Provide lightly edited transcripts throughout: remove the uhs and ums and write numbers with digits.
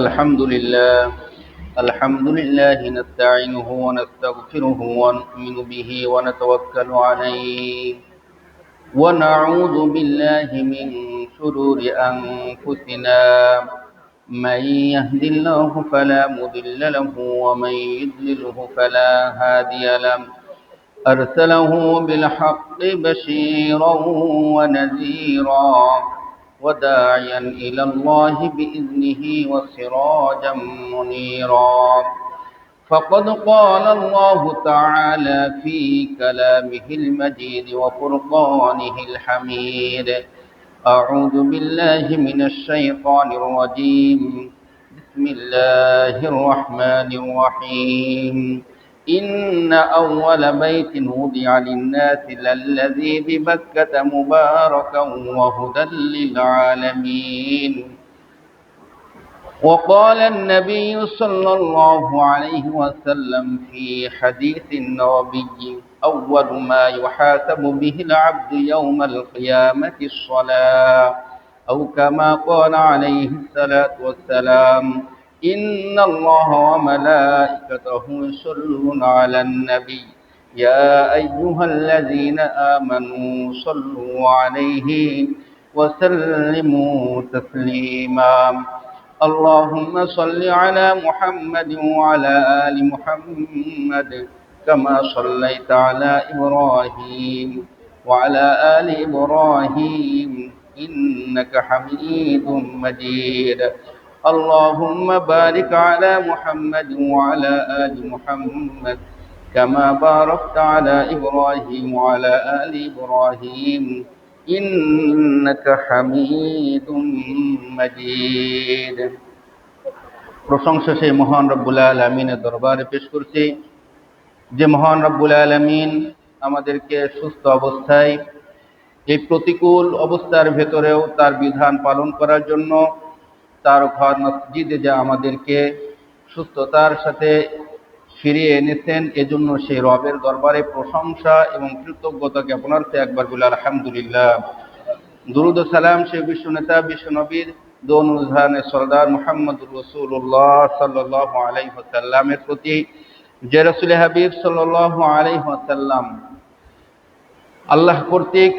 الحمد لله نستعينه ونستغفره ونؤمن به ونتوكل عليه ونعوذ بالله من شرور أنفسنا. من يهد الله فلا مضل له ومن يضلله فلا هادي له. أرسله بالحق بشيرا ونذيرا وداعيا إلى الله بإذنه وسراجا منيرا. فقد قال الله تعالى في كلامه المجيد وفرقانه الحميد: أعوذ بالله من الشيطان الرجيم. بسم الله الرحمن الرحيم. إن أول بيت وضع للناس للذي ببكة مباركا وهدى للعالمين. وقال النبي صلى الله عليه وسلم في حديث النبي: أول ما يحاسب به العبد يوم القيامة الصلاة، أو كما قال عليه الصلاة والسلام: إن الله وملائكته يصلون على النبي يا أيها الذين آمنوا صلوا عليه وسلموا تسليما. اللهم صل على محمد وعلى آل محمد كما صليت على إبراهيم وعلى آل إبراهيم إنك حميد مجيد. اللهم بارك على محمد وعلى آل محمد كما باركت على إبراهيم وعلى آل إبراهيم إنك حميد مجيد। প্রশংসা সেই মহান রব্বুল আলামিনের দরবারে পেশ করছি, যে মহান রব্বুল আলামিন আমাদেরকে সুস্থ অবস্থায় এই প্রতিকূল অবস্থার ভেতরেও তার বিধান পালন করার জন্য তার ঘর মসজিদে যা আমাদেরকে সুস্থতার সাথে ফিরিয়ে এনেছেন, এজন্য সেই রবের দরবারে প্রশংসা এবং কৃতজ্ঞতা জ্ঞাপনার্থে একবার বলে আলহামদুলিল্লাহ। দুরুদ ও সালাম সেই বিশ্ব নেতা বিশ্ব নবীর দোন উজাহানের সরদার মুহাম্মদুর রাসূলুল্লাহ সাল্লাল্লাহু আলাইহি ওয়াসাল্লামের প্রতি, যে রাসূল হাবিব সাল্লাল্লাহু আলাইহি ওয়াসাল্লাম আল্লাহ কর্তৃক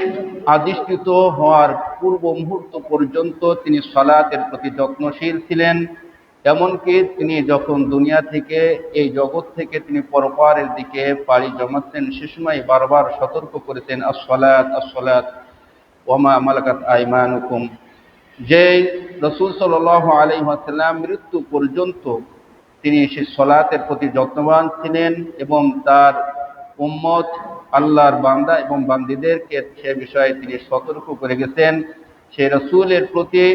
আদিষ্কৃত হওয়ার পূর্ব মুহূর্ত পর্যন্ত তিনি সালাতের প্রতি যত্নশীল ছিলেন। এমনকি তিনি যখন দুনিয়া থেকে, এই জগৎ থেকে তিনি পরপারের দিকে পাড়ি জমাচ্ছেন, সে সময় বারবার সতর্ক করেছেন, আসসালাত আসসালাত ওমা মালাকাত আইমানুকুম। যে রাসূল সাল্লাল্লাহু আলাইহি ওয়াসাল্লাম মৃত্যু পর্যন্ত তিনি সেই সালাতের প্রতি যত্নবান ছিলেন এবং তার উম্মত আল্লাহর বান্দা এবং বান্দীদেরকে সে বিষয়ে তিনি সতর্ক করে গেছেন। সেই রাসূলের প্রতি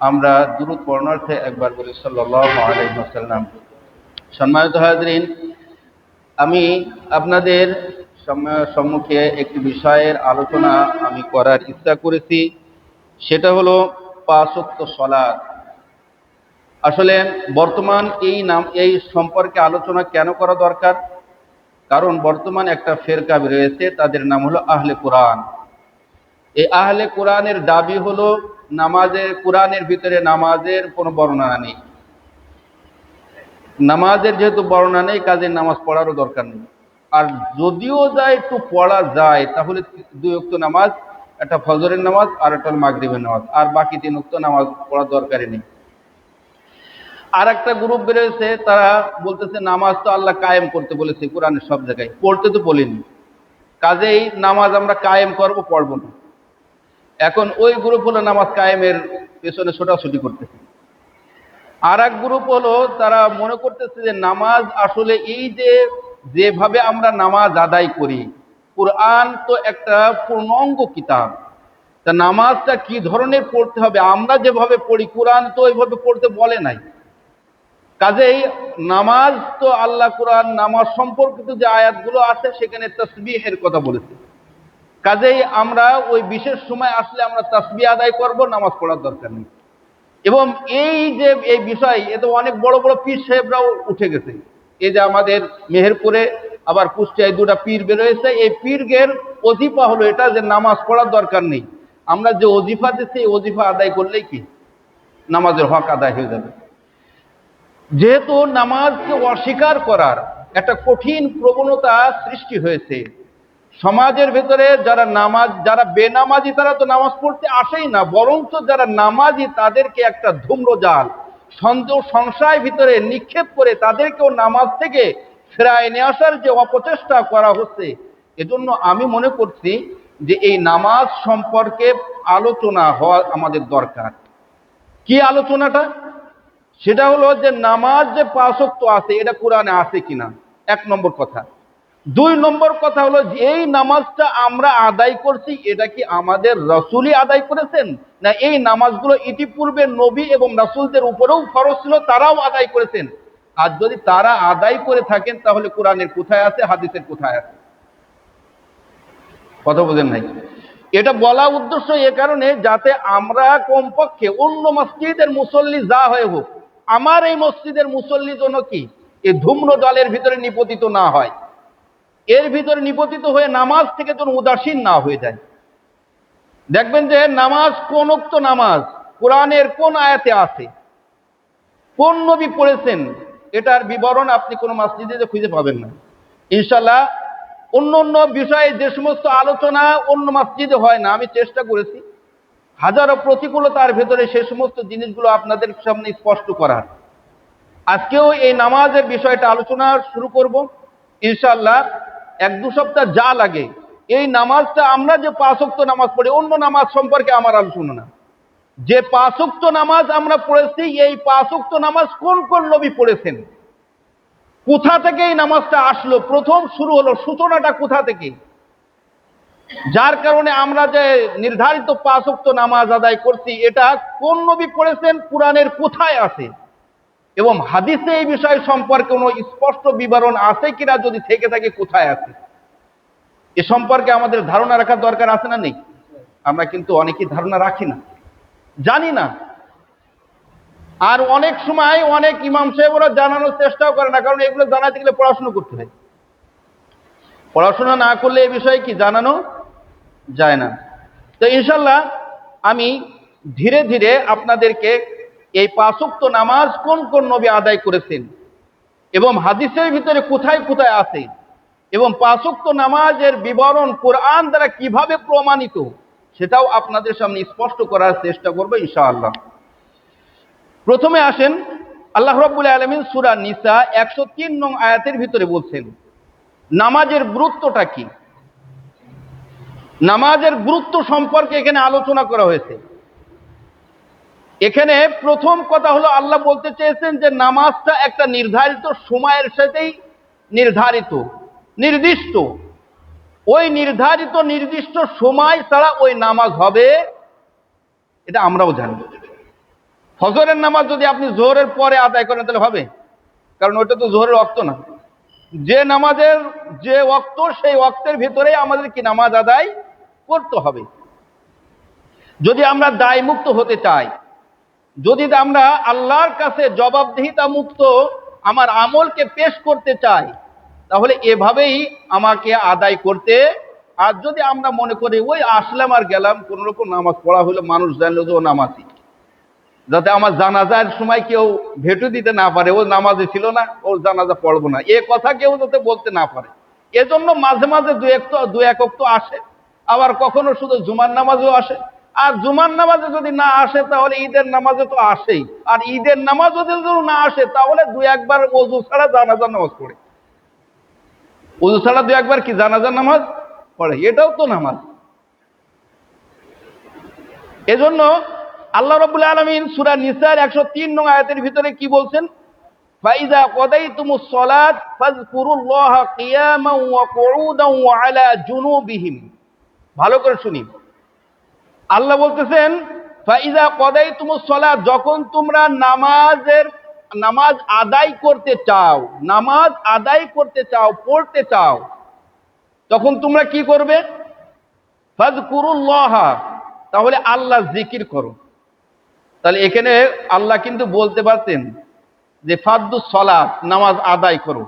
আমরা দুরূদ পড়ার্থে একবার বলি সাল্লাল্লাহু আলাইহি ওয়াসাল্লাম। সম্মানিত হাজরিন, আমি আপনাদের সম্মুখে একটি বিষয়ের আলোচনা আমি করার ইচ্ছা করেছি, সেটা হলো ৫ ওয়াক্ত সালাত। আসলে বর্তমান এই সম্পর্কে আলোচনা কেন করা দরকার? কারণ বর্তমান একটা ফেরকা রয়েছে, তাদের নাম হলো আহলে কোরআন। এই আহলে কোরআনের দাবি হলো নামাজের, কোরআনের ভিতরে নামাজের কোনো বর্ণনা নেই। নামাজের যেহেতু বর্ণনা নেই, কাজে নামাজ পড়ারও দরকার নেই। আর যদিও যায় একটু পড়া যায়, তাহলে 2 ওয়াক্ত নামাজ, একটা ফজরের নামাজ আর একটা মাগরিবের নামাজ, আর বাকি 3 ওয়াক্ত নামাজ পড়ার দরকারই নেই। আর একটা গ্রুপ বেরোয়েছে, তারা বলতেছে নামাজ তো আল্লাহ কায়েম করতে বলেছে কোরআনের সব জায়গায়, পড়তে তো বলেনি, কাজেই নামাজ আমরা কায়েম করবো, পড়বো না। এখন ওই গ্রুপ হলো নামাজ কায়েমের পেছনে ছোটাছুটি করতেছে। আর এক গ্রুপ হলো, তারা মনে করতেছে যে নামাজ আসলে এই যেভাবে আমরা নামাজ আদায় করি, কোরআন তো একটা পূর্ণাঙ্গ কিতাব, তা নামাজটা কি ধরনের পড়তে হবে, আমরা যেভাবে পড়ি কোরআন তো ওইভাবে পড়তে বলে নাই। কাজেই নামাজ তো আল্লাহ কোরআন নামাজ সম্পর্কিত যে আয়াতগুলো আছে সেখানে তাসবিহের কথা বলেছে, কাজেই আমরা ওই বিশেষ সময় আসলে আমরা তাসবিহ আদায় করব, নামাজ পড়ার দরকার নেই। এবং এই বিষয়, এ তো অনেক বড় বড় পীর সাহেবরাও উঠে গেছে। এই যে আমাদের মেহেরপুরে আবার কুষ্টিয়ায় 2টা পীর বেরোয়েছে, এই পীরগের ওজিফা হলো এটা যে নামাজ পড়ার দরকার নেই, আমরা যে ওজিফা দিচ্ছি এই ওজিফা আদায় করলেই কি। নামাজের হক আদায় হয়ে যাবে। যেহেতু নামাজকে অস্বীকার করার একটা কঠিন প্রবণতা সৃষ্টি হয়েছে সমাজের ভেতরে, যারা বেনামাজি তারা তো নামাজ পড়তে আসেই না, বরঞ্চ যারা নামাজি তাদেরকে একটা ধূম্রজাল সন্দেহ সংশয়ের ভিতরে নিক্ষেপ করে তাদেরকেও নামাজ থেকে ফেরায় নিয়ে আসার যে অপচেষ্টা করা হচ্ছে, এজন্য আমি মনে করছি যে এই নামাজ সম্পর্কে আলোচনা হওয়া আমাদের দরকার। কি আলোচনাটা? সেটা হলো যে নামাজ যে 5 ওয়াক্ত আছে এটা কোরআনে আছে কিনা, 1 নম্বর কথা। 2 নম্বর কথা হলো যে এই নামাজটা আমরা আদায় করছি এটা কি আমাদের রাসূলই আদায় করেছেন, না এই নামাজগুলো ইতিপূর্বে নবী এবং রাসূলদের উপরেও ফরজ ছিল, তারাও আদায় করেছেন? আর যদি তারা আদায় করে থাকেন তাহলে কোরআনের কোথায় আছে, হাদিসের কোথায় আছে? কথা বোঝেন নাই? এটা বলা উদ্দেশ্য এ কারণে যাতে আমরা কমপক্ষে অন্য মসজিদের মুসল্লি যা হয়ে হোক, আমার এই মসজিদের মুসল্লি যেন কি এই ধূম্র জলের ভিতরে নিপতিত না হয়, এর ভিতরে নিপতিত হয়ে নামাজ থেকে যেন উদাসীন না হয়ে যায়। দেখবেন যে নামাজ কোন উক্ত নামাজ কোরআনের কোন আয়াতে আছে, কোন নবী পড়েছেন, এটার বিবরণ আপনি কোন মসজিদে খুঁজে পাবেন না। ইনশাআল্লাহ অন্য অন্য বিষয়ে যে সমস্ত আলোচনা অন্য মসজিদে হয় না, আমি চেষ্টা করেছি হাজারো প্রতিকূলতার ভেতরে সে সমস্ত জিনিসগুলো আপনাদের সামনে স্পষ্ট করার। আজকেও এই নামাজের বিষয়টা আলোচনা শুরু করব ইনশাআল্লাহ। 1-2 সপ্তাহ যা লাগে, এই নামাজটা আমরা যে 5 ওয়াক্ত নামাজ পড়ি, অন্য নামাজ সম্পর্কে আমার আলোচনা না, যে 5 ওয়াক্ত নামাজ আমরা পড়েছি এই 5 ওয়াক্ত নামাজ কোন কোন নবী পড়েছেন, কোথা থেকে এই নামাজটা আসলো, প্রথম শুরু হলো, সূচনাটা কোথা থেকে, যার কারণে আমরা যে নির্ধারিত 5 ওয়াক্ত নামাজ আদায় করছি এটা কোন নবী পড়েছেন, কোরআনের কোথায় আছে, এবং হাদিসে এই বিষয় সম্পর্কে কোনো স্পষ্ট বিবরণ আছে কিনা, যদি থেকে থাকে কোথায় আছে, এ সম্পর্কে আমাদের ধারণা রাখার দরকার আছে না নেই? আমরা কিন্তু অনেকেই ধারণা রাখি না, জানি না। আর অনেক সময় অনেক ইমাম সাহেবরা জানানোর চেষ্টাও করে না, কারণ এগুলো জানাতে গেলে পড়াশোনা করতে হয়, পড়াশোনা না করলে এই বিষয়ে কি জানানো যায় না। তো ইনশাল্লাহ আমি ধীরে ধীরে আপনাদেরকে এই 5 ওয়াক্ত নামাজ কোন কোন নবী আদায় করেছেন এবং হাদিসের ভিতরে কোথায় কোথায় আছে, এবং 5 ওয়াক্ত নামাজের বিবরণ কোরআন দ্বারা কিভাবে প্রমাণিত, সেটাও আপনাদের সামনে স্পষ্ট করার চেষ্টা করব ইনশাআল্লাহ। প্রথমে আসেন, আল্লাহ রাব্বুল আলামিন সূরা নিসা 103 নং আয়াতের ভিতরে বলছেন নামাজের গুরুত্বটা কি। নামাজের গুরুত্ব সম্পর্কে এখানে আলোচনা করা হয়েছে। এখানে প্রথম কথা হলো আল্লাহ বলতে চেয়েছেন যে নামাজটা একটা নির্ধারিত সময়ের সাথেই নির্ধারিত, নির্দিষ্ট, ওই নির্ধারিত নির্দিষ্ট সময় ছাড়া ওই নামাজ হবে, এটা আমরাও জানি। ফজরের নামাজ যদি আপনি জোহরের পরে আদায় করেন তাহলে হবে, কারণ ওইটা তো জোহরের ওয়াক্ত না। যে নামাজের যে ওয়াক্ত সেই ওয়াক্তের ভিতরে আমাদের কি নামাজ আদায় করতে হবে। যদি আমরা দায় মুক্ত হতে চাই, যদি আমরা আল্লাহর কাছে জবাবদিহিতা মুক্ত আমার আমলকে পেশ করতে চাই, তাহলে এভাবেই আমাকে আদায় করতে। আর যদি আমরা মনে করি ওই আসলাম আর গেলাম, কোন রকম নামাজ পড়া হলো, মানুষ জানলো যে ও নামাজি, যাতে আমার জানাজার সময় কেউ ভেটু দিতে না পারে ও নামাজে ছিল না, ওর জানাজা পড়বো না, এ কথা কেউ যাতে বলতে না পারে, এজন্য মাঝে মাঝে দু এক ওয়াক্ত আসে, আবার কখনো শুধু জুমার নামাজও আসে। আর জুমার নামাজে যদি না আসে তাহলে ঈদের নামাজে তো আসেই, আর ঈদের নামাজও যদি না আসে তাহলে 2-1 বার ওযু ছাড়া জানাজার নামাজ পড়ে, ওযু ছাড়া 2-1 বার কি জানাজার নামাজ পড়ে, এটাও তো নামাজ। এজন্য আল্লাহ রাব্বুল আলামিন সূরা নিসার 103 নং আয়াতের ভিতরে কি বলছেন, ফাইযা কাদাইতুমুস সালাত ফাযকুরুল্লাহা কিয়ামান ওয়া কুউদান ওয়া আলা জুনুবিহিম। ভালো করে শুনি, আল্লাহ বলতেছেন ফাইযা কাদাইতুমুস সালাত, যখন তোমরা নামাজ আদায় করতে চাও, নামাজ আদায় করতে চাও, পড়তে চাও, তখন তোমরা কি করবে, ফাযকুরুল্লাহা, তাহলে আল্লাহ জিকির করো। তাহলে এখানে আল্লাহ কিন্তু বলতে পারতেন যে ফাদ্দুস সালাত, নামাজ আদায় করো।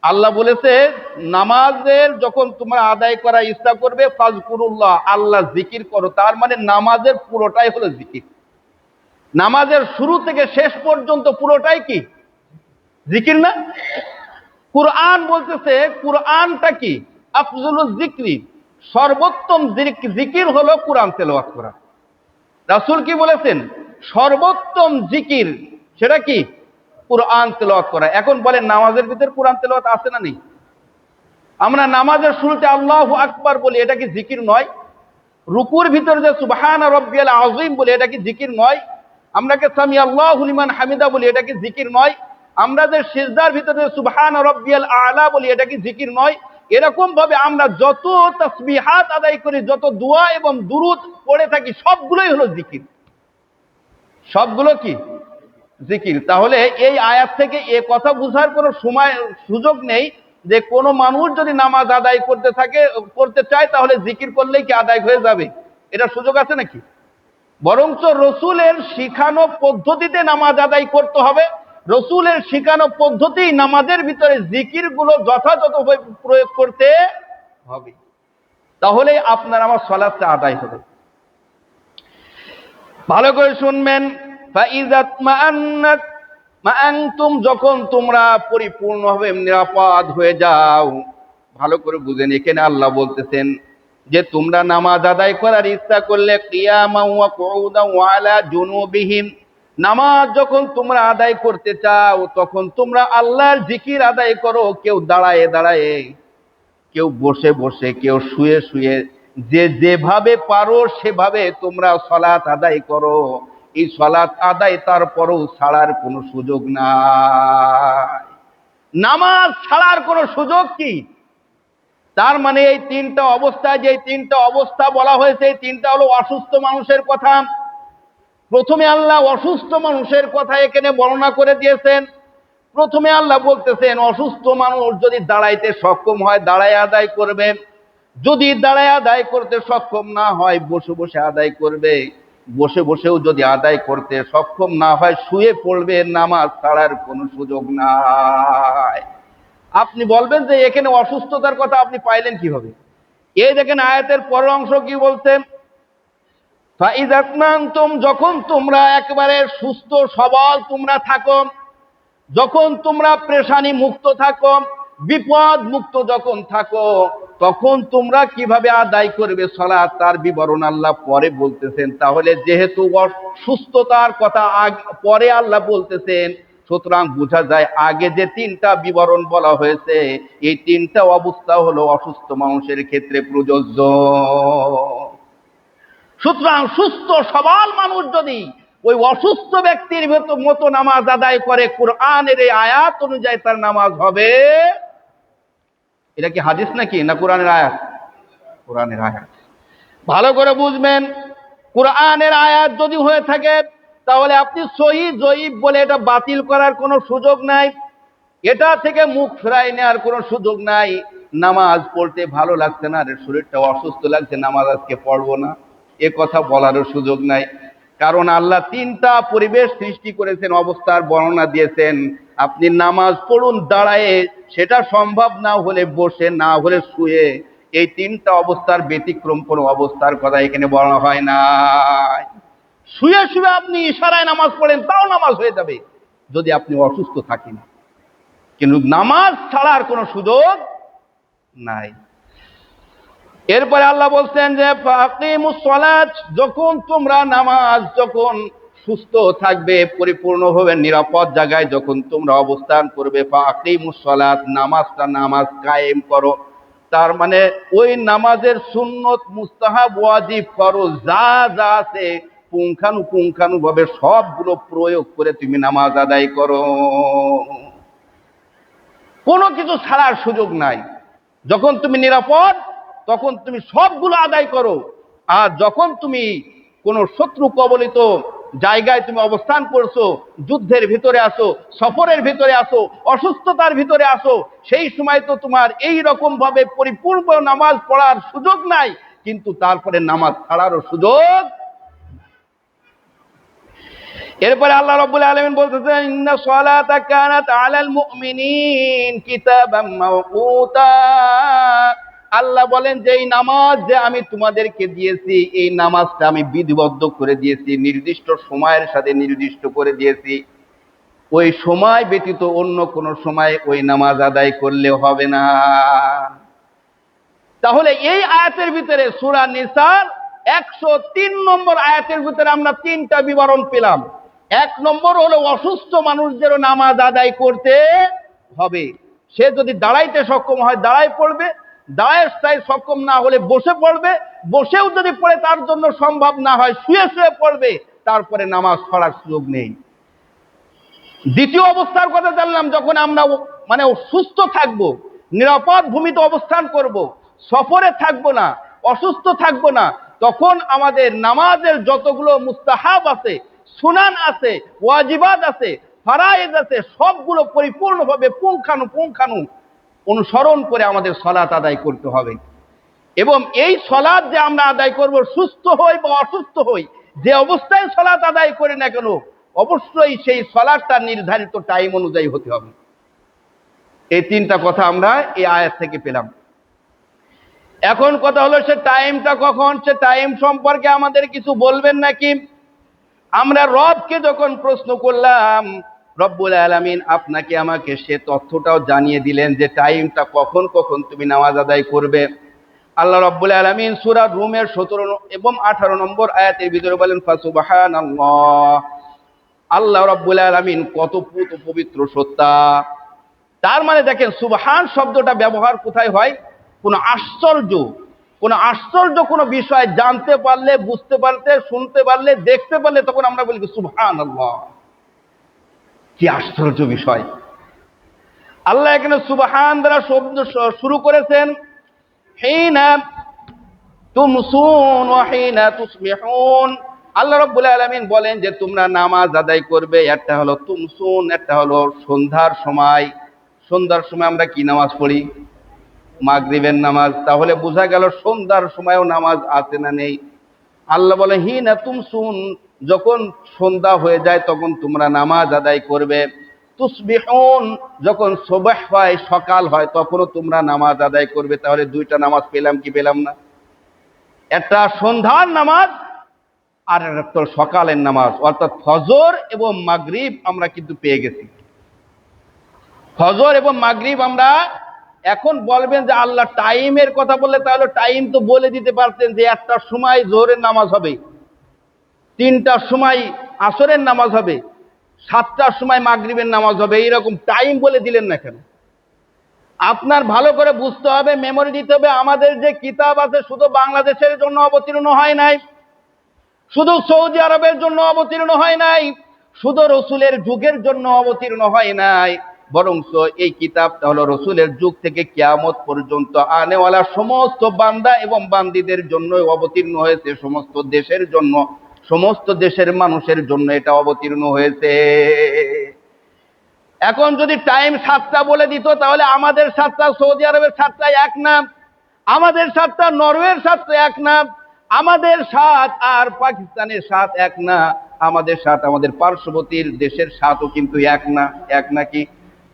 আল্লাহ বলেছে নামাজের যখন তোমরা আদায় করা ইচ্ছা করবে ফাযকুরুল্লাহ, আল্লাহ জিকির করো। তার মানে নামাজের পুরোটাই হলো জিকির। নামাজের শুরু থেকে শেষ পর্যন্ত পুরোটাই কি জিকির না? কুরআন বলতেছে কুরআনটা কি আফজলুল জিকরি, সর্বোত্তম জিকির হলো কুরআন তেলাওয়াত করা। রাসূল কি বলেছেন? সর্বোত্তম জিকির সেটা কি? কুরআন তেলাওয়াত করা। এখন বলেন নামাজের ভিতর কুরআন তেলাওয়াত আছে না নেই? আমরা নামাজের শুরুতে আল্লাহু আকবার বলি, এটা কি জিকির নয়? রুকুর ভিতরে যে সুবহানা রাব্বিয়াল আযীম বলি, এটা কি জিকির নয়? আমরা কে সামি আল্লাহু লিমান হামিদা বলি, এটা কি জিকির নয়? আমরা যে সিজদার ভিতরে সুবহানা রাব্বিয়াল আ'লা বলি, এটা কি জিকির নয়? এরকম ভাবে আমরা যত তাসবিহাত আদায় করি, যত দোয়া এবং দুরূদ পড়ে থাকি, সবগুলোই হলো জিকির। সবগুলো কি জিকির। তাহলে এই আয়াত থেকে এ কথা বুঝার কোনো সুযোগ নেই যে কোনো মানুষ যদি নামাজ আদায় করতে চায় তাহলে জিকির করলেই কি আদায় হয়ে যাবে, এটা সুযোগ আছে নাকি? বরঞ্চ রসুলের শিখানো পদ্ধতিতে নামাজ আদায় করতে হবে। রসুলের শিখানো পদ্ধতি নামাজের ভিতরে জিকির গুলো যথাযথভাবে প্রয়োগ করতে হবে, তাহলে আপনার আমার সালাতটা আদায় হবে। ভালো করে শুনবেন, যখন তোমরা পরিপূর্ণভাবে নিরাপদ হয়ে যাও, ভালো করে বুঝেন, এখানে আল্লাহ বলতেছেন যে তোমরা নামাজ আদায় করার ইচ্ছা করলে কিয়ামান ওয়া কুউদান ওয়া আলা জুনুবিহিম, নামাজ যখন তোমরা আদায় করতে চাও তখন তোমরা আল্লাহর জিকির আদায় করো, কেউ দাঁড়ায় দাঁড়ায়, কেউ বসে বসে, কেউ শুয়ে শুয়ে, যে যেভাবে পারো সেভাবে তোমরা সালাত আদায় করো। এই সালাত আদায় তারপরও ছাড়ার কোনো সুযোগ নাই। নামাজ ছাড়ার কোনো সুযোগ কি? তার মানে এই তিনটা অবস্থায়, যে তিনটা অবস্থা বলা হয়েছে, এই তিনটা হলো অসুস্থ মানুষের কথা। প্রথমে আল্লাহ অসুস্থ মানুষের কথা এখানে বর্ণনা করে দিয়েছেন। প্রথমে আল্লাহ বলতেছেন অসুস্থ মানুষ যদি দাঁড়াইতে সক্ষম হয় দাঁড়ায় আদায় করবে, যদি দাঁড়ায় আদায় করতে সক্ষম না হয় বসে বসে আদায় করবে, বসে বসেও যদি আদায় করতে সক্ষম না হয় শুয়ে পড়বে, নামাজ ছাড়ার কোনো সুযোগ নাই। আপনি বলবেন যে এখানে অসুস্থতার কথা আপনি পাইলেন কিভাবে? এই দেখেন আয়াতের পরের অংশ কি বলছেন, যখন তোমরা একেবারে সুস্থ সবল তোমরা থাকো, যখন তোমরা পেরেশানি মুক্ত থাকো, বিপদ মুক্ত যখন থাকো, তখন তোমরা কিভাবে আদায় করবে সালাত, তার বিবরণ আল্লাহ পরে বলতেছেন। তাহলে যেহেতু সুস্থতার কথা পরে আল্লাহ বলতেছেন, সুতরাং বোঝা যায় আগে যে তিনটা বিবরণ বলা হয়েছে এই তিনটা অবস্থা হলো অসুস্থ মানুষের ক্ষেত্রে প্রযোজ্য। সুতরাং সুস্থ সবল মানুষ যদি ওই অসুস্থ ব্যক্তির মতো নামাজ আদায় করে, কোরআনের এই আয়াত অনুযায়ী তার নামাজ হবে। এটা কি হাদিস নাকি না কোরআনের আয়াত? কোরআনের আয়াত। ভালো করে বুঝবেন, কোরআনের আয়াত যদি হয়ে থাকে তাহলে আপনি সহিহ জয়ীফ বলে এটা বাতিল করার কোনো সুযোগ নাই, এটা থেকে মুখ ফেরাই নেওয়ার কোনো সুযোগ নাই। নামাজ পড়তে ভালো লাগছে না, শরীরটা অসুস্থ লাগছে, নামাজ আজকে পড়বো না, এ কথা বলারও সুযোগ নাই। কারণ আল্লাহ তিনটা পরিবেশ সৃষ্টি করেছেন, অবস্থার বর্ণনা দিয়েছেন। আপনি নামাজ পড়ুন দাঁড়ায়ে, সেটা সম্ভব না হলে বসে, না হলে শুয়ে, এই তিনটা অবস্থার ব্যতিক্রম কোনো অবস্থার কথা এখানে বলা হয় না। শুয়ে শুয়ে আপনি ইশারায় নামাজ পড়েন তাও নামাজ হয়ে যাবে যদি আপনি অসুস্থ থাকেন, কিন্তু নামাজ ছাড়ার কোনো সুযোগ নাই। এরপরে আল্লাহ বলছেন যে ফাকিমুস সালাত, যখন তোমরা নামাজ যখন সুস্থ থাকবে, পরিপূর্ণভাবে নিরাপদ জায়গায় যখন তোমরা অবস্থান করবে, ফাকিমুস সালাত, নামাজ কায়েম করো। তার মানে ওই নামাজের সুন্নত মুস্তাহাব ওয়াজিব ফরজ যা যা আছে পুঙ্খানুপুঙ্খানুভাবে সবগুলো প্রয়োগ করে তুমি নামাজ আদায় করো, কোনো কিছু ছাড়ার সুযোগ নাই। যখন তুমি নিরাপদ তখন তুমি সবগুলো আদায় করো, আর যখন তুমি কোনো শত্রু কবলিত জায়গায় তুমি অবস্থান করছো, যুদ্ধের ভিতরে আসো, সফরের ভিতরে আসো, অসুস্থতার ভিতরে আসো, সেই সময় তো তোমার এই রকম ভাবে পরিপূর্ণ নামাজ পড়ার সুযোগ নাই, কিন্তু তারপরে নামাজ ছাড়ারও সুযোগ। এরপরে আল্লাহ রাব্বুল আলামিন বলতেছেন ইন্না সালাতা কানাত আলাল মুমিনিন কিতাবাম মাওকুতা, আল্লাহ বলেন যে এই নামাজ যে আমি তোমাদেরকে দিয়েছি, এই নামাজটা আমি বিধিবদ্ধ করে দিয়েছি, নির্দিষ্ট সময়ের সাথে নির্দিষ্ট করে দিয়েছি। ওই সময় ব্যতীত অন্য কোন সময় ওই নামাজ আদায় করলে হবে না। তাহলে এই আয়াতের ভিতরে সূরা নিসার 103 নম্বর আয়াতের ভিতরে আমরা তিনটা বিবরণ পেলাম। এক নম্বর হলো অসুস্থ মানুষদেরও নামাজ আদায় করতে হবে। সে যদি দাঁড়াইতে সক্ষম হয় দাঁড়ায় পড়বে, দাঁড়ায় সক্ষম না হলে বসে পড়বে, বসেও যদি পড়ে তার জন্য সম্ভব না হয় শুয়ে শুয়ে পড়বে, তারপরে নামাজ পড়ার সুযোগ নেই। দ্বিতীয় অবস্থার কথা জানলাম, যখন আমরা সুস্থ থাকবো, নিরাপদ ভূমিতে অবস্থান করব, সফরে থাকবো না, অসুস্থ থাকবো না, তখন আমাদের নামাজের যতগুলো মুস্তাহাব আছে, সুনান আছে, ওয়াজিবাত আছে, ফারায়েজ আছে, সবগুলো পরিপূর্ণভাবে পুঙ্খানু অনুসরণ করে আমাদের সালাত আদায় করতে হবে। এবং এই সালাত যে আমরা আদায় করব, সুস্থ হই বা অসুস্থ হই, যে অবস্থায় সালাত আদায় করি না কেন, অবশ্যই সেই সালাতটা নির্ধারিত টাইম অনুযায়ী হতে হবে। এই তিনটা কথা আমরা এই আয়াত থেকে পেলাম। এখন কথা হলো, সে টাইমটা কখন, সে টাইম সম্পর্কে আমাদের কিছু বলবেন নাকি? আমরা রবকে যখন প্রশ্ন করলাম, রব্বুল আলামিন আপনাকে আমাকে সে তথ্যটাও জানিয়ে দিলেন যে টাইমটা কখন কখন তুমি নামাজ আদায় করবে। আল্লাহ রব্বুল আলামিন সূরা রুমের 17 এবং 18 নম্বর আয়াতের ভিতরে বলেন, ফাসুবহানাল্লাহ, আল্লাহ রব্বুল আলামিন কত পবিত্র সত্তা। তার মানে দেখেন, সুবহান শব্দটা ব্যবহার কোথায় হয়? কোনো আশ্চর্য কোনো বিষয় জানতে পারলে, বুঝতে পারলে, শুনতে পারলে, দেখতে পারলে, তখন আমরা বলি সুবহানাল্লাহ, কি আশ্চর্য বিষয়। আল্লাহ এখানে সুবহান দ্বারা শব্দ শুরু করেছেন, হিনা তুমসুন ওয়া হিনা তুসবিহুন। আল্লাহ রাব্বুল আলামিন বলেন যে তোমরা নামাজ আদায় করবে, একটা হলো তুমসুন, একটা হলো সন্ধ্যার সময়। সন্ধ্যার সময় আমরা কি নামাজ পড়ি? মাগরিবের নামাজ। তাহলে বোঝা গেল সন্ধ্যার সময়ও নামাজ আছে না নেই? আল্লাহ বলে হিনা তুমসুন, যখন সন্ধ্যা হয়ে যায় তখন তোমরা নামাজ আদায় করবে। তুসবিহুন, যখন সুবহ হয়, সকাল হয়, তখনও তোমরা নামাজ আদায় করবে। তাহলে দুইটা নামাজ পেলাম কি পেলাম না? একটা সন্ধ্যার নামাজ আর একটা সকালের নামাজ, অর্থাৎ ফজর এবং মাগরিব আমরা কিন্তু পেয়ে গেছি। ফজর এবং মাগরিব আমরা। এখন বলবেন যে আল্লাহ টাইমের কথা বললে, তাহলে টাইম তো বলে দিতে পারতেন যে 1টার সময় জোহরের নামাজ হবে, 3টার সময় আসরের নামাজ হবে, 7টার সময় মাগরিবের নামাজ হবে। এইরকম টাইম বলে দিলেন না কেন? আপনার ভালো করে বুঝতে হবে, মেমোরি দিতে হবে। আমাদের যে কিতাব আছে শুধু বাংলাদেশের জন্য অবতীর্ণ হয় নাই, শুধু সৌদি আরবের জন্য অবতীর্ণ হয় নাই, শুধু রসুলের যুগের জন্য অবতীর্ণ হয় নাই, বরং এই কিতাবটা হলো রসুলের যুগ থেকে কিয়ামত পর্যন্ত আনেওয়ালা সমস্ত বান্দা এবং বান্দীদের জন্য অবতীর্ণ হয়েছে, সমস্ত দেশের জন্য, সমস্ত দেশের মানুষের জন্য এটা অবতীর্ণ হয়েছে। এখন যদি টাইম 7টা বলে দিত, তাহলে আমাদের 7টা সৌদি আরবের 7টা এক না, আমাদের 7টা নরওয়ের 7টা এক না, আমাদের 7 আর পাকিস্তানের 7 এক না, আমাদের 7 আমাদের পার্শ্ববর্তী দেশের 7ও কিন্তু এক না, এক নাকি?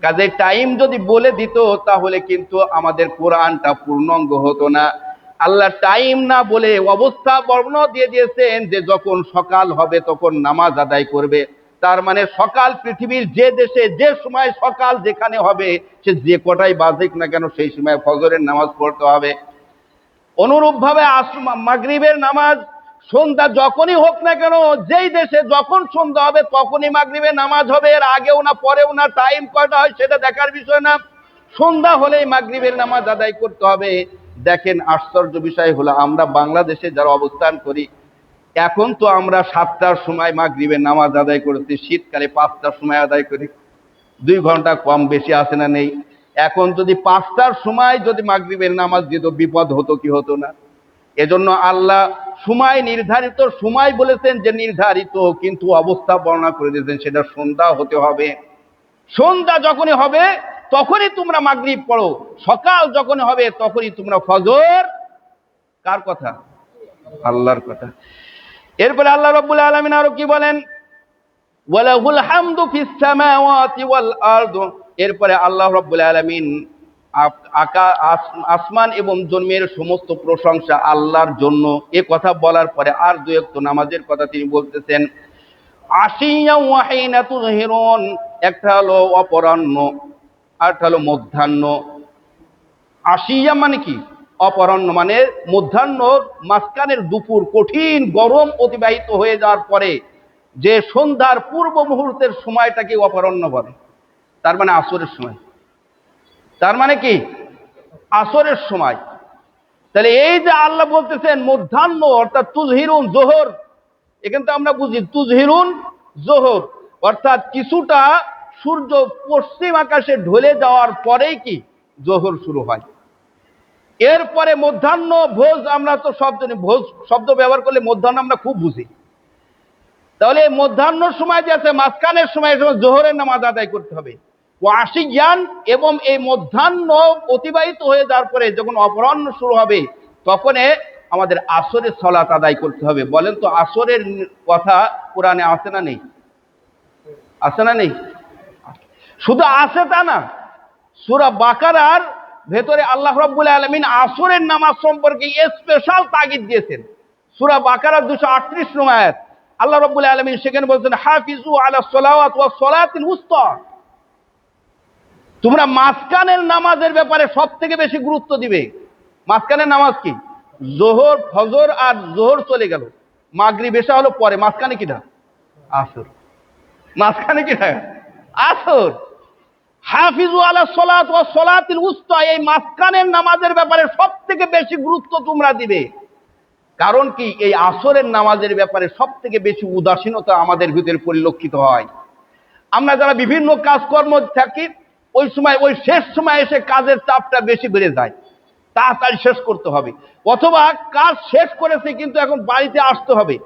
কাজে টাইম যদি বলে দিত তাহলে কিন্তু আমাদের কোরআনটা পূর্ণাঙ্গ হতো না। আল্লাহ টাইম না বলে অবস্থা বর্ণনা দিয়ে দিয়েছেন যে যখন সকাল হবে তখন নামাজ আদায় করবে। তার মানে সকাল পৃথিবীর যে দেশে যে সময় সকাল যেখানে হবে, সে যে কটাই বাজেক না কেন সেই সময় ফজরের নামাজ পড়তে হবে। অনুরূপভাবে মাগরিবের নামাজ সন্ধ্যা যখনই হোক না কেন, যেই দেশে যখন সন্ধ্যা হবে তখনই মাগরিবের নামাজ হবে, এর আগেও না পরেও না। টাইম কয়টা হয় সেটা দেখার বিষয় না, সন্ধ্যা হলেই মাগরিবের নামাজ আদায় করতে হবে। দেখেন আশ্চর্য বিষয় হলো, আমরা বাংলাদেশে যারা অবস্থান করি, এখন তো আমরা 7টার সময় মাগরিবের নামাজ আদায় করেছি, শীতকালে 5টার সময় আদায় করি, 2 ঘন্টা কম বেশি আছে না নেই? এখন যদি 5টার সময় যদি মাগরিবের নামাজ দিত, বিপদ হতো কি হতো না? এজন্য আল্লাহ সময় নির্ধারিত সময় বলেছেন যে নির্ধারিত, কিন্তু অবস্থা বর্ণনা করে দিয়েছেন সেটা সন্ধ্যা হতে হবে। সন্ধ্যা যখনই হবে তখনই তোমরা মাগরিব পড়ো, সকাল যখনই হবে তখনই তোমরা ফজর। কার কথা? আল্লাহর কথা। এরপরে আল্লাহ রাব্বুল আলামিন আরো কি বলেন? ওয়ালাহুল হামদু ফিস সামাওয়াতি ওয়াল আরদ। এরপরে আল্লাহ রাব্বুল আলামিন আসমান এবং জমির সমস্ত প্রশংসা আল্লাহর জন্য। এ কথা বলার পরে আর দুই ওয়াক্ত নামাজের কথা তিনি বলতেছেন। আশিয়া ওয়া হিনা তুযহিরুন, একটা হলো অপরাহ্ন, আরেকটা হলো মধ্যাহ্ন। আশিয়া মানে কি? অপরাহ্ন মানে মধ্যাহ্ন, মাঝখানের দুপুর, কঠিন গরম অতিবাহিত হয়ে যাওয়ার পরে যে সন্ধ্যার পূর্ব মুহূর্তের সময়টাকে অপরাহ্ন বলে, তার মানে আসরের সময়। তার মানে কি? আসরের সময়। তাহলে এই যে আল্লাহ বলতেছেন মধ্যাহ্ন অর্থাৎ তুযহিরুন জোহর, এখান থেকে আমরা বুঝি তুযহিরুন জোহর অর্থাৎ কিছুটা সূর্য পশ্চিম আকাশে ঢলে যাওয়ার পরেই কি জোহর শুরু হয়। এরপরে মধ্যাহ্ন, ভোজ, আমরা তো সব জানি, ভোজ শব্দ ব্যবহার করলে মধ্যাহ্ন আমরা খুব বুঝি। তাহলে মধ্যাহ্ন সময় যে আছে, মাঝখানের সময় জোহরের নামাজ আদায় করতে হবে। ও আশিয়ান, এবং এই মধ্যাহ্ন অতিবাহিত হয়ে যাওয়ার পরে যখন অপরাহ্ন শুরু হবে তখন আমাদের আসরের সালাত আদায় করতে হবে। বলেন তো আসরের কথা কোরআনে আছে না নেই? আছে না নেই? শুধু আছে তা না, সূরা বাকারার ভেতরে আল্লাহ রাব্বুল আলামিন আসরের নামাজ সম্পর্কে স্পেশাল তাগিদ দিয়েছেন। সূরা বাকারার 238 নম্বর আয়াত, আল্লাহ রাব্বুল আলামিন সেখানে বলছেন হাফিজু আলাস সালাওয়াত ওয়াস সালাতিল উসতা, তোমরা মাঝখানের নামাজের ব্যাপারে সবথেকে বেশি গুরুত্ব দিবে। মাঝখানের নামাজ কি? জোহর, ফজর আর জোহর চলে গেল, মাগরিব এশা হলো পরে, মাঝখানে কিটা? আসর। মাঝখানে কিটা? আসর। হাফিজু আলাস সালাত ওয়াস সালাতিল উসতা, এই মাঝখানের নামাজের ব্যাপারে সবথেকে বেশি গুরুত্ব তোমরা দিবে। কারণ কি? এই আসরের নামাজের ব্যাপারে সবথেকে বেশি উদাসীনতা আমাদের ভিতরে পরিলক্ষিত হয়। আমরা যারা বিভিন্ন কাজকর্ম থাকি, ওই সময় ওই শেষ সময় এসে কাজের চাপটা বেশি বেড়ে যায়, তাড়াতাড়ি শেষ করতে হবে, অথবা কাজ শেষ করেছে কিন্তু এখন বাড়িতে আসতে হবে,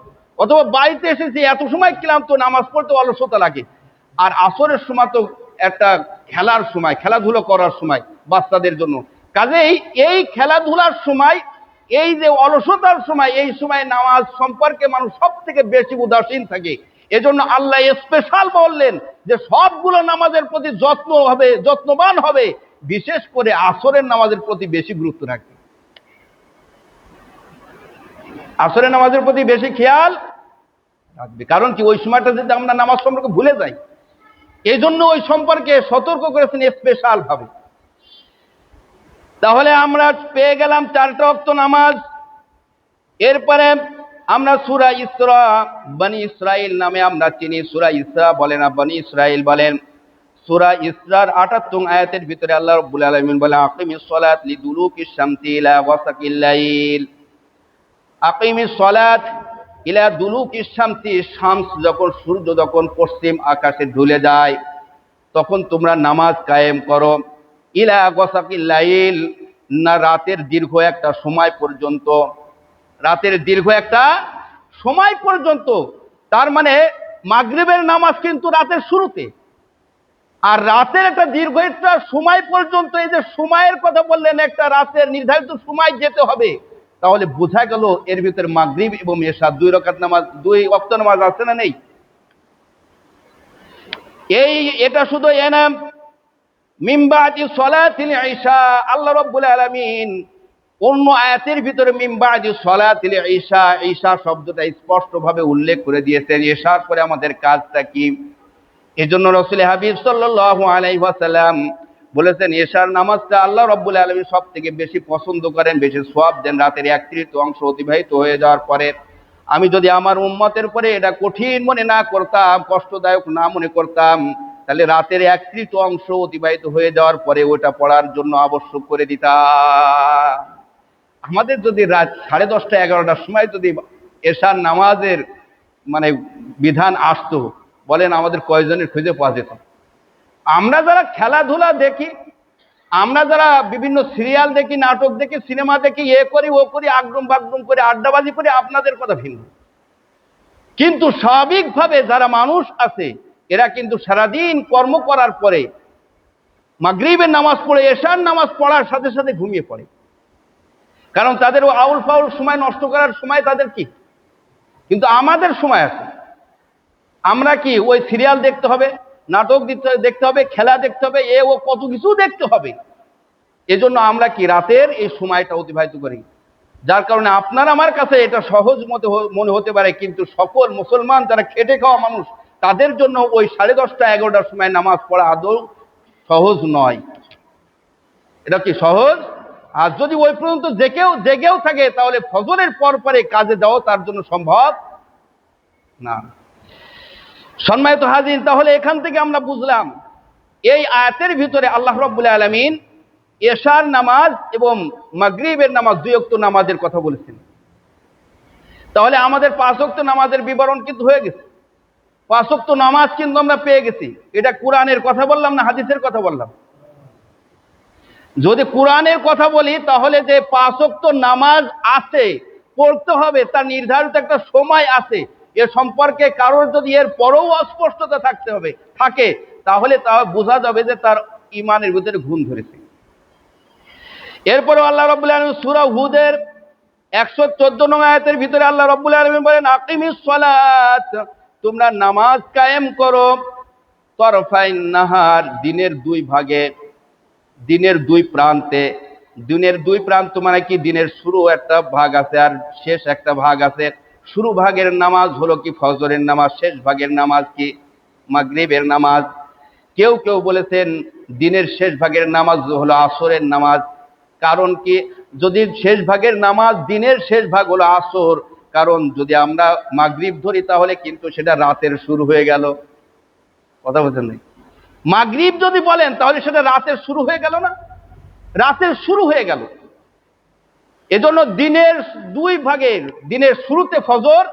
অথবা বাড়িতে এসেছি এত সময় ক্লান্ত, নামাজ পড়তে অলসতা লাগে। আর আসরের সময় তো একটা খেলার সময়, খেলাধুলো করার সময় বাচ্চাদের জন্য। কাজেই এই খেলাধুলার সময়, এই যে অলসতার সময়, এই সময় নামাজ সম্পর্কে মানুষ সব থেকে বেশি উদাসীন থাকে। এজন্য আল্লাহ স্পেশাল বললেন যে সবগুলো নামাজের প্রতি যত্নবান হবে, বিশেষ করে আসরের নামাজের প্রতি বেশি গুরুত্ব রাখবে, আসরের নামাজের প্রতি বেশি খেয়াল রাখবে। কারণ কি? ওই সময়টা যদি আমরা নামাজ সম্পর্কে ভুলে যাই, এই জন্য ওই সম্পর্কে সতর্ক করেছেন স্পেশাল ভাবে। তাহলে আমরা পেয়ে গেলাম 4টা ওয়াক্ত নামাজ। এরপরে আমরা সূরা ইসরা, বনি ইসরাইল নামে আমরা চিনি। সূরা ইসরা বলেন না বনি ইসরাইল বলেন। সূরা ইসরার 78 আয়াতের ভিতরে আল্লাহ রাব্বুল আলামিন বলেন আকিমিস সালাত লিদুলুকিশ শামসি ইলা ওয়াসাকিল লাইল। আকিমিস সালাত ইলা দুলুকিশ শামসি, শামস যখন, সূর্য যখন পশ্চিম আকাশে ঢলে যায় তখন তোমরা নামাজ কায়েম করো। ইলা ওয়াসাকিল লাইল, না রাতের দীর্ঘ একটা সময় পর্যন্ত, রাতের দীর্ঘ একটা সময় পর্যন্ত। তার মানে মাগরিবের নামাজ কিন্তু রাতের শুরুতে, আর রাতের একটা দীর্ঘ একটা সময় পর্যন্ত। এই যে সময়ের কথা বললেন, একটা রাতের নির্ধারিত সময় যেতে হবে, তাহলে বোঝা গেল এর ভিতরে মাগরিব এবং এশা 2 রাকাত নামাজ, 2 ওয়াক্ত নামাজ আছে না নেই? এটা শুধু এনাম মিন বাদি সালাতিল ইশা, আল্লাহ রাব্বুল আলামিন অন্য আয়াতের ভিতরে মিন বাদি সালাতিল ইশা, ইশা শব্দটা স্পষ্টভাবে উল্লেখ করে দিয়েছেন। ইশার পরে আমাদের কাজটা কি? এজন্য রাসূল হাবিব সাল্লাল্লাহু আলাইহি ওয়াসাল্লাম বলেছেন ইশার নামাজটা আল্লাহ রাব্বুল আলামিন সবথেকে বেশি পছন্দ করেন, বেশি সওয়াব দেন রাতের 1/3 অংশ অতিবাহিত হয়ে যাওয়ার পরে। আমি যদি আমার উম্মতের পরে এটা কঠিন মনে না করতাম, কষ্টদায়ক না মনে করতাম, তাহলে রাতের 1/3 অংশ অতিবাহিত হয়ে যাওয়ার পরে ওটা পড়ার জন্য আবশ্যক করে দিতাম। আমাদের যদি রাত 10:30 11টার সময় যদি এশার নামাজের মানে বিধান আসতো, বলেন আমাদের কয়জনের খুঁজে পাওয়া যেত? আমরা যারা খেলাধুলা দেখি, আমরা যারা বিভিন্ন সিরিয়াল দেখি, নাটক দেখি, সিনেমা দেখি, এ করি ও করি, আগডুম বাগডুম করে আড্ডাবাজি করি, আপনাদের কথা ভিন্ন। কিন্তু স্বাভাবিকভাবে যারা মানুষ আছে এরা কিন্তু সারাদিন কর্ম করার পরে মাগরিবের নামাজ পড়ে এশার নামাজ পড়ার সাথে সাথে ঘুমিয়ে পড়ে। কারণ তাদের আউল ফাউল সময় নষ্ট করার সময় তাদের কি? কিন্তু আমাদের সময় আছে, আমরা কি ওই সিরিয়াল দেখতে হবে, নাটক দেখতে হবে, খেলা দেখতে হবে, ও কত কিছু দেখতে হবে। এজন্য আমরা কি রাতের এই সময়টা অতিবাহিত করি, যার কারণে আপনার আমার কাছে এটা সহজ মনে হতে পারে, কিন্তু সকল মুসলমান যারা খেটে খাওয়া মানুষ তাদের জন্য ওই 10:30 11টার সময় নামাজ পড়া আদৌ সহজ নয়। এটা কি সহজ? আর যদি ওই পর্যন্ত জেগেও থাকে তাহলে ফজরের পর পরে কাজে যাওয়া তার জন্য সম্ভব না। সম্মানিত হাজির, তাহলে এখান থেকে আমরা বুঝলাম এই আয়াতের ভিতরে আল্লাহ রাব্বুল আলামিন এশার নামাজ এবং মাগরিবের নামাজ 2 ওয়াক্ত নামাজের কথা বলেছেন। তাহলে আমাদের 5 ওয়াক্ত নামাজের বিবরণ কিন্তু হয়ে গেছে। 5 ওয়াক্ত নামাজ কিন্তু আমরা পেয়ে গেছি। এটা কোরআনের কথা বললাম না হাদিসের কথা বললাম? যদি কোরআনের কথা বলি তাহলে যে 5 ওয়াক্ত নামাজ আছে, পড়তে হবে, তার নির্ধারিত একটা সময় আছে, এ সম্পর্কে কারোর যদি এর পরেও অস্পষ্টতা থাকে তাহলে তা বোঝা যাবে যে তার ঈমানের ভিতরে ঘুণ ধরেছে। এরপরে আল্লাহ রাব্বুল আলামিন সূরা হুদের 114 নং আয়াতের ভিতরে আল্লাহ রাব্বুল আলামিন বলেন, আকিমিস সালাত, তোমরা নামাজ কায়েম করো, তরফাইন নাহার, দিনের 2 ভাগে, দিনের 2 প্রান্তে। দিনের 2 প্রান্ত মানে কি? দিনের শুরু একটা ভাগ আছে আর শেষ একটা ভাগ আছে। শুরু ভাগের নামাজ হলো কি ফজরের নামাজ, শেষ ভাগের নামাজ কি মাগরিবের নামাজ। কেউ কেউ বলেছেন দিনের শেষ ভাগের নামাজ হলো আসরের নামাজ। কারণ কি? যদি শেষ ভাগের নামাজ, দিনের শেষ ভাগ হলো আসর, কারণ যদি আমরা মাগরিব ধরি তাহলে কিন্তু সেটা রাতের শুরু হয়ে গেল। কথা বলছেন না? মাগরিব যদি বলেন তাহলে সেটা রাতের শুরু হয়ে গেল না? রাতের শুরু হয়ে গেল। এজন্য দিনের 2 ভাগের, দিনের শুরুতে ফজর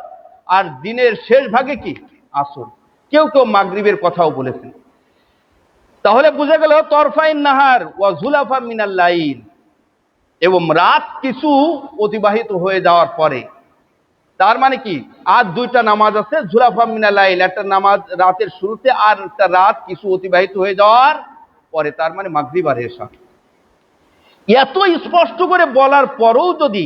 আর দিনের শেষ ভাগে কি আসর। কেউ কেউ মাগরিবের কথাও বলেছেন। তাহলে বুঝে গেল তরফাইন নাহার ওয়া যুলাফা মিনাল লাইল, এবং রাত কিছু অতিবাহিত হয়ে যাওয়ার পরে। তার মানে কি? আর 2টা নামাজ আছে, যুলাফা মিনাল লাইল, একটা নামাজ রাতের শুরুতে আর একটা রাত কিছু অতিবাহিত হয়ে যাওয়ার পরে, তার মানে মাগরিব আর এশা। এত স্পষ্ট করে বলার পরেও যদি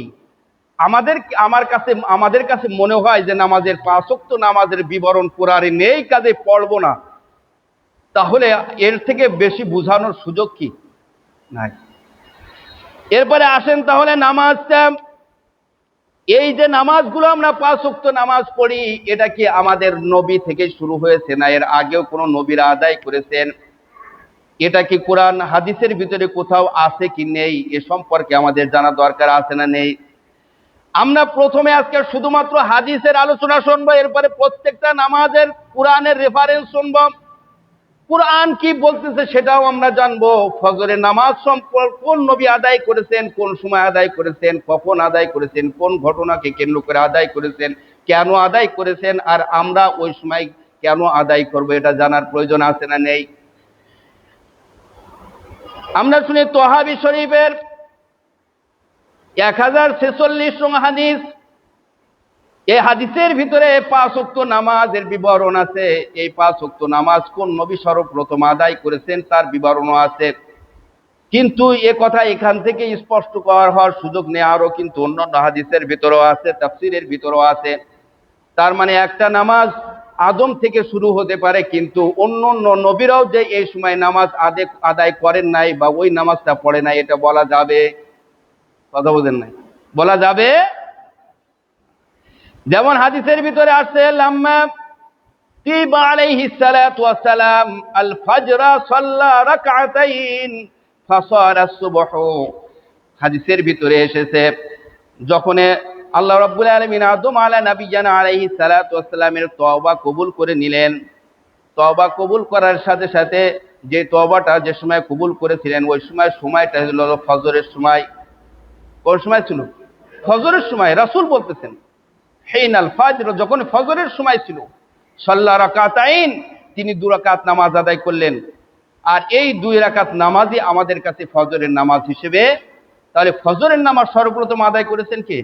আমাদের কাছে মনে হয় যে নামাজের 5 ওয়াক্ত নামাজের বিবরণ কোরআনে নেই, কাজে পড়বো না, তাহলে এর থেকে বেশি বোঝানোর সুযোগ কি নাই? এরপরে আসেন তাহলে নামাজটা, এই যে নামাজগুলো আমরা 5 ওয়াক্ত নামাজ পড়ি, এটা কি আমাদের নবী থেকে শুরু হয়েছে না এর আগেও কোনো নবীরা আদায় করেছেন? এটা কি কোরআন হাদিসের ভিতরে কোথাও আছে কি নেই, এ সম্পর্কে আমাদের জানা দরকার আছে না নেই? আমরা প্রথমে আজকে শুধুমাত্র হাদিসের আলোচনা শুনবো, এরপরে প্রত্যেকটা নামাজের কোরআনের রেফারেন্স শুনবো, কোরআন কি বলতেছে সেটাও আমরা জানবো। ফজরের নামাজ কোন নবী আদায় করেছেন, কোন সময় আদায় করেছেন, কখন আদায় করেছেন, কোন ঘটনাকে কেন্দ্র করে আদায় করেছেন, কেন আদায় করেছেন, আর আমরা ওই সময় কেন আদায় করব, এটা জানার প্রয়োজন আছে না নেই? আমরা শুনি তহাবি শরীফের 1046 নং হাদিস। এই হাদিসের ভিতরে 5 ওয়াক্ত নামাজের বিবরণ আছে। এই 5 ওয়াক্ত নামাজ কোন নবী সর্বপ্রথম আদায় করেছেন তার বিবরণও আছে। কিন্তু এ কথা এখান থেকে স্পষ্ট হওয়ার সুযোগ নেই, আরো কিন্তু অন্যান্য হাদিসের ভিতরেও আছে, তাফসীরের ভিতরেও আছে। তার মানে একটা নামাজ আদম থেকে শুরু হতে পারে, কিন্তু অন্য নবীরাও যে এই সময় নামাজ আদায় করেন নাই বা ওই নামাজটা পড়ে নাই, এটা বলা যাবে? কথা বোঝেন নাই? বলা যাবে? যেমন হাদিসের ভিতরে আসছে, লাম্মা তিবা আলাইহিস সালাতু ওয়াস সালাম আল ফাজরা সাল্লা রাকআতাইন ফাসারা সুবহু। হাদিসের ভিতরে এসেছে যখন আল্লাহ রাব্বুল আলামিন আদম আলাইহিস সালাতু ওয়াস সালামের তওবা কবুল করে নিলেন, তওবা কবুল করার সাথে সাথে যে তওবাটা যে সময় কবুল করেছিলেন ওই সময়টা হলো ফজরের সময়। কোন সময় ছিল? ফজরের সময়। রাসূল বলতেছেন হিনাল ফাজর, যখন ফজরের সময় ছিল, সাল্লা রাকাতাইন, তিনি 2 রাকাত নামাজ আদায় করলেন। আর এই 2 রাকাত নামাজই আমাদের কাছে ফজরের নামাজ হিসেবে। তাহলে ফজরের নামাজ সর্বপ্রথম আদায় করেছেন কে?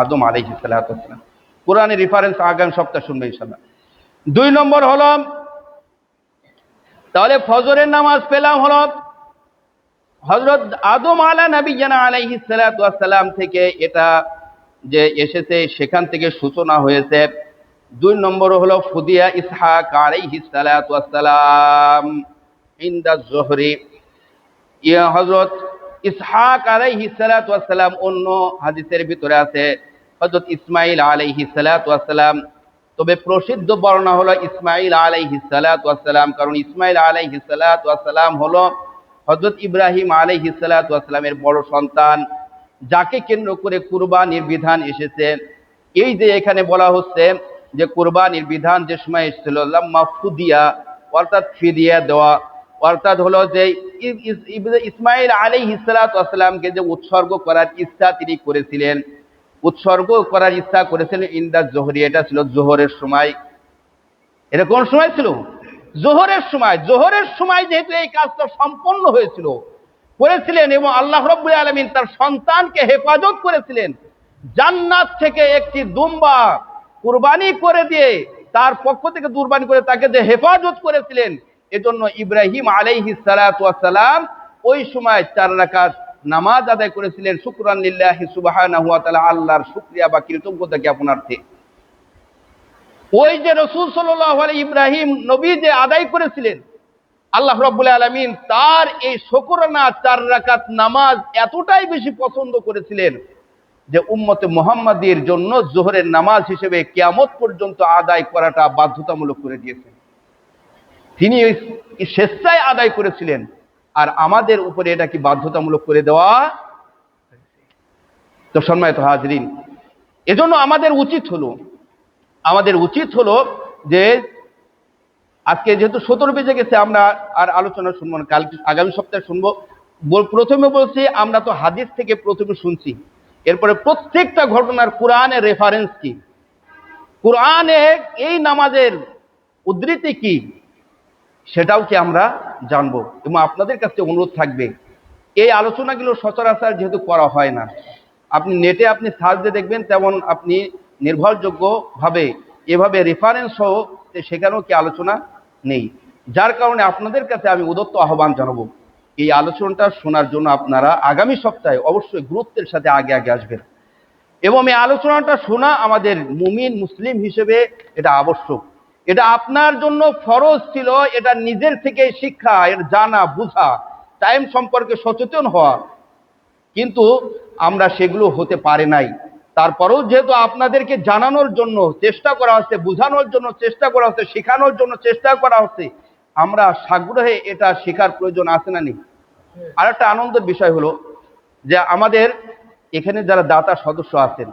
আদম আলাইহিস সালাতু ওয়াস সালাম। কোরআনের রেফারেন্স আগামী সপ্তাহে শুনবে ইনশাআল্লাহ। 2 নম্বর হলো, তাহলে ফজরের নামাজ পেলাম হলো হযরত আদম আলাইহিস সালাতু ওয়াস সালাম থেকে, এটা যে এসেছে সেখান থেকে সূচনা হয়েছে। 2 নম্বর হলো ফুদিয়া ইসহাক আলাইহিস সালাতু ওয়াস সালাম ইনদা যুহরি। হযরত ইসহাক আলাইহিস সালাতু ওয়াস সালাম, অন্য হাদিসের ভিতরে আছে হযরত ইসমাঈল আলাইহিস সালাতু ওয়াস সালাম। তবে প্রসিদ্ধ বর্ণনা হলো ইসমাঈল আলাইহিস সালাতু ওয়াস সালাম, কারণ ইসমাঈল আলাইহিস সালাতু ওয়াস সালাম হলো হযরত ইব্রাহিম আলাইহিস সালাতু ওয়াস সালামের বড় সন্তান, যাকে কেন্দ্র করে কুরবানির বিধান এসেছে। এই যে এখানে বলা হচ্ছে যে কুরবানির বিধান যে সময় এসেছিল, লাম্মা ফুদিয়া, অর্থাৎ ফিদিয়া দেওয়া, অর্থাৎ হলো যে ইসমাঈল আলাইহিস সালাতু ওয়াস সালামকে যে উৎসর্গ করার ইচ্ছা তিনি করেছিলেন, উৎসর্গ করার ইচ্ছা করেছিলেন ইন্দা জোহরি, এটা ছিল জোহরের সময়। এটা কোন সময় ছিল? জোহরের সময়। জোহরের সময় যেহেতু এই কাজটা সম্পন্ন হয়েছিল, করেছিলেন, এবং আল্লাহ রাব্বুল আলামিন তার সন্তানকে হেফাজত করেছিলেন, জান্নাত থেকে একটি দুম্বা কুরবানি করে দিয়ে, তার পক্ষ থেকে কুরবানি করে তাকে যে হেফাজত করেছিলেন, এজন্য ইব্রাহিম আলাইহিস সালাতু ওয়াস সালাম ওই সময় 4 রাকাত নামাজ আদায় করেছিলেন শুকরান লিল্লাহি সুবহানাহু ওয়া তাআলা, আল্লাহর শুকরিয়া বা কৃতজ্ঞতা জ্ঞাপনার্থে। ওই যে রাসূল সাল্লাল্লাহু আলাইহি ইব্রাহিম নবী যে আদায় করেছিলেন, আল্লাহ রাব্বুল আলামিন তার এই শুকরানা 4 রাকাত নামাজ এতটাই বেশি পছন্দ করেছিলেন যে উম্মতে মুহাম্মাদীর জন্য যোহরের নামাজ হিসেবে কিয়ামত পর্যন্ত আদায় করাটা বাধ্যতামূলক করে দিয়েছেন। তিনি স্বেচ্ছায় আদায় করেছিলেন, আর আমাদের উপরে এটা কি বাধ্যতামূলক করে দেওয়া? তো সম্মানিত হাজরিন, এজন্য আমাদের উচিত হলো যে আজকে যেহেতু 17 বেজে গেছে, আমরা আর আলোচনা শুনবো না, কাল আগামী সপ্তাহে শুনবো। প্রথমে বলছি আমরা তো হাদিস থেকে প্রথমে শুনছি, এরপরে প্রত্যেকটা ঘটনার কোরআনের রেফারেন্স কি, কোরআনে এই নামাজের উদ্ধৃতি কি, সেটাও কি আমরা জানবো। এবং আপনাদের কাছে অনুরোধ থাকবে, এই আলোচনাগুলো সচরাচর যেহেতু করা হয় না, আপনি নেটে আপনি সার্চ দিয়ে দেখবেন, তেমন আপনি নির্ভরযোগ্যভাবে এভাবে রেফারেন্স সহ সেখানেও কি আলোচনা নেই। যার কারণে আপনাদের কাছে আমি উদত্ত আহ্বান জানাবো, এই আলোচনাটা শোনার জন্য আপনারা আগামী সপ্তাহে অবশ্যই গুরুত্বের সাথে আগে আসবেন, এবং এই আলোচনাটা শোনা আমাদের মুমিন মুসলিম হিসেবে এটা আবশ্যক। এটা আপনার জন্য ফরজ ছিল, এটা নিজের থেকে শিক্ষা, এর জানা বুঝা, টাইম সম্পর্কে সচেতন হওয়া, কিন্তু আমরা সেগুলো হতে পারে নাই। তারপরেও যেহেতু আপনাদেরকে জানানোর জন্য চেষ্টা করা হচ্ছে, বোঝানোর জন্য চেষ্টা করা হচ্ছে, শেখানোর জন্য চেষ্টা করা হচ্ছে, আমরা সাগ্রহে এটা শেখার প্রয়োজন আছে না নেই? আর একটা আনন্দের বিষয় হলো যে আমাদের এখানে যারা দাতা সদস্য আছেন,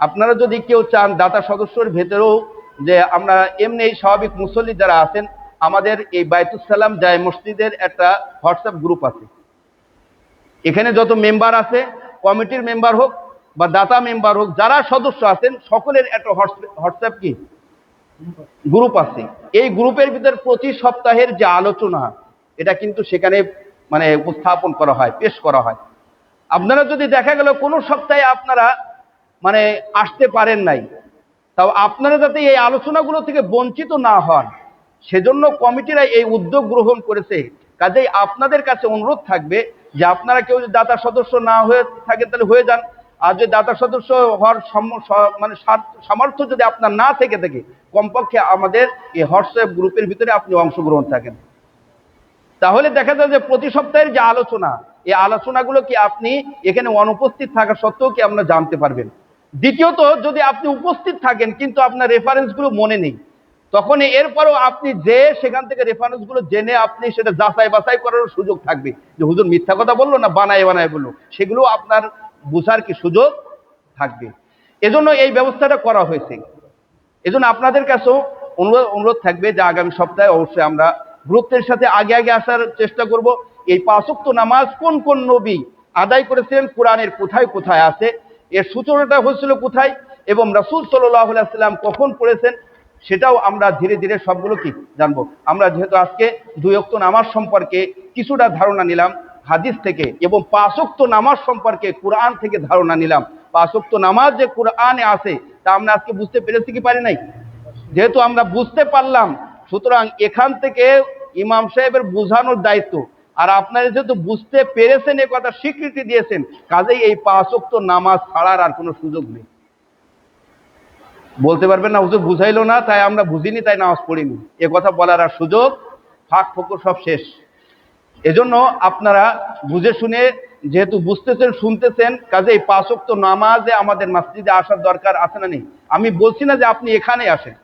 আপনারা যদি কেউ চান দাতা সদস্যের ভেতরেও যে আমরা এমনি স্বাভাবিক মুসল্লি যারা আছেন, আমাদের এই বাইতুস সালাম জায় মসজিদের একটা হোয়াটসঅ্যাপ গ্রুপ আছে। এখানে যত মেম্বার আছে, কমিটির মেম্বার হোক বা দাতা মেম্বার হোক, যারা সদস্য আছেন সকলের একটা হোয়াটসঅ্যাপ কি গ্রুপ আছে। এই গ্রুপের ভিতর প্রতি সপ্তাহের যে আলোচনা, এটা কিন্তু সেখানে মানে উপস্থাপন করা হয়, পেশ করা হয়। আপনারা যদি দেখা গেল কোনো সপ্তাহে আপনারা মানে আসতে পারেন নাই, তাও আপনারা যাতে এই আলোচনাগুলো থেকে বঞ্চিত না হন, সেজন্য কমিটিরা এই উদ্যোগ গ্রহণ করেছে। কাজেই আপনাদের কাছে অনুরোধ থাকবে যে আপনারা কেউ যদি দাতা সদস্য না হয়ে থাকেন তাহলে হয়ে যান, আর যদি দাতা সদস্য হওয়ার মানে সামর্থ্য যদি আপনার না থেকে থাকে, কমপক্ষে আমাদের এই হোয়াটসঅ্যাপ গ্রুপের ভিতরে আপনি অংশগ্রহণ থাকেন। তাহলে দেখা যায় যে প্রতি সপ্তাহের যে আলোচনা, এই আলোচনাগুলো কি আপনি এখানে অনুপস্থিত থাকা সত্ত্বেও কি আমরা জানতে পারবেন। দ্বিতীয়ত, যদি আপনি উপস্থিত থাকেন কিন্তু আপনার রেফারেন্সগুলো মনে নেই, তখন এরপরও আপনি যে সেখান থেকে রেফারেন্সগুলো জেনে আপনি সেটা যাচাই বাছাই করার সুযোগ থাকবে যে হুজুর মিথ্যা কথা বললো না বানায় বললো, সেগুলো আপনার বুঝার কি সুযোগ থাকবে। এজন্য এই ব্যবস্থাটা করা হয়েছে। এজন্য আপনাদের কাছেও অনুরোধ থাকবে যে আগামী সপ্তাহে অবশ্যই আমরা গুরুত্বের সাথে আগে আসার চেষ্টা করব। এই 5 ওয়াক্ত নামাজ কোন কোন নবী আদায় করেছিলেন, কোরআনের কোথায় কোথায় আছে, এর সূচনাটা হয়েছিল কোথায়, এবং রাসূল সাল্লাল্লাহু আলাইহি ওয়াসাল্লাম কখন পড়েছেন, সেটাও আমরা ধীরে ধীরে সবগুলো কি জানবো। আমরা যেহেতু আজকে 2 ওয়াক্ত নামাজ সম্পর্কে কিছুটা ধারণা নিলাম হাদিস থেকে, এবং 5 ওয়াক্ত নামাজ সম্পর্কে কোরআন থেকে ধারণা নিলাম। 5 ওয়াক্ত নামাজ যে কোরআনে আছে তা আমরা আজকে বুঝতে পেরেছি কি পারি নাই? যেহেতু আমরা বুঝতে পারলাম, সুতরাং এখান থেকে ইমাম সাহেবের বোঝানোর দায়িত্ব, আর আপনারা যেহেতু বুঝতে পেরেছেন এ কথা স্বীকৃতি দিয়েছেন, কাজেই এই 5 ওয়াক্ত নামাজ ছাড়ার আর কোনো সুযোগ নেই। বলতে পারবেন না হুজুর বুঝাইলো না তাই আমরা বুঝিনি তাই নামাজ পড়িনি, এ কথা বলার আর সুযোগ, ফাঁক ফোকর সব শেষ। এজন্য আপনারা বুঝে শুনে, যেহেতু বুঝতেছেন শুনতেছেন, কাজেই 5 ওয়াক্ত নামাজে আমাদের মসজিদে আসার দরকার আছে না নেই? আমি বলছি না যে আপনি এখানে আসেন,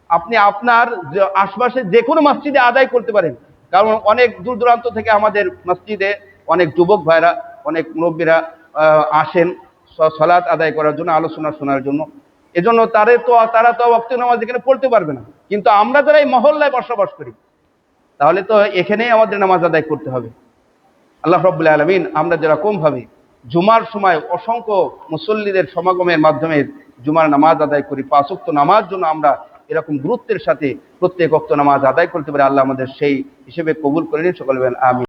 আপনি আপনার আশপাশে যে কোনো মসজিদে আদায় করতে পারেন। কারণ অনেক দূর দূরান্ত থেকে আমাদের মসজিদে অনেক যুবক ভাইরা, অনেক মুরব্বীরা আসেন সালাত আদায় করার জন্য, আলোচনা শোনার জন্য। এজন্য তারা তো ওয়াক্ত নামাজ এখানে পড়তে পারবে না, কিন্তু আমরা যারা এই মহল্লায় বসবাস করি তাহলে তো এখানেই আমাদের নামাজ আদায় করতে হবে। আল্লাহ রাব্বুল আলামিন আমরা যেরকম ভাবে জুমার সময় অসংখ্য মুসল্লিদের সমাগমের মাধ্যমে জুমার নামাজ আদায় করি, 5 ওয়াক্ত নামাজ জন্য আমরা এরকম গুরুত্বের সাথে প্রত্যেক ওয়াক্ত নামাজ আদায় করতে পারি। আল্লাহ আমাদের সেই হিসেবে কবুল করে নিন। সকলে বলেন আমিন।